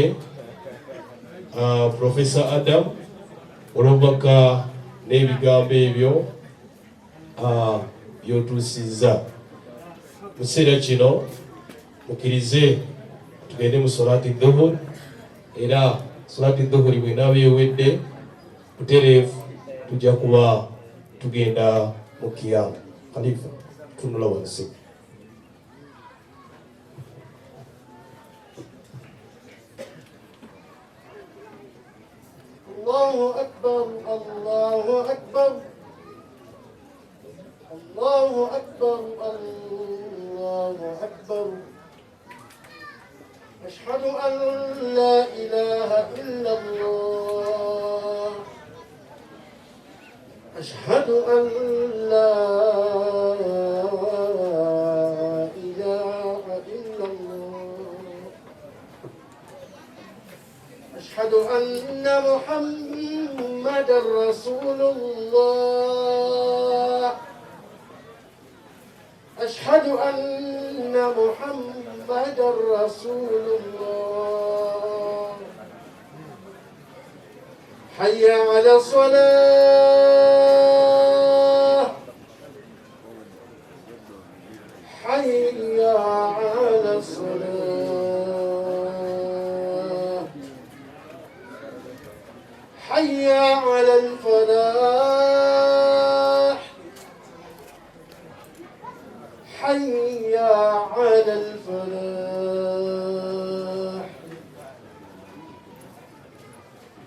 tukirize Professor Adam olw'obubaka n'ebigambo ebyo byotuusizza. Mu kiseera kino tukirize tugende mu Salaati Dhuhur, era Salaati Dhuhur bw'enaaba ewedde butereevu tujja kuba tugenda mu Kiyama. Khalifa tunula wansi. Allahu Akbar, Allahu Akbar, Allahu Akbar, Allahu Akbar. أشهد أن لا إله إلا الله، أشهد أن لا إله إلا الله، أشهد أن محمدا رسول الله، أشهد أن محمدا رسول الله. حي على الصلاة، حي على الصلاة، حي على الفلاح، حي على الفلاح.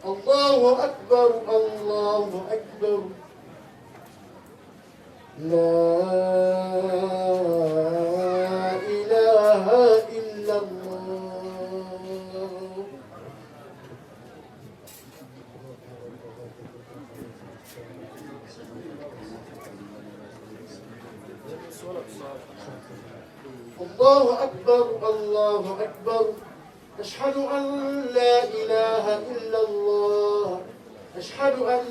الله أكبر، الله أكبر، لا إله إلا الله. الله أكبر، الله أكبر. أشهد أن لا إله إلا الله، أشهد أن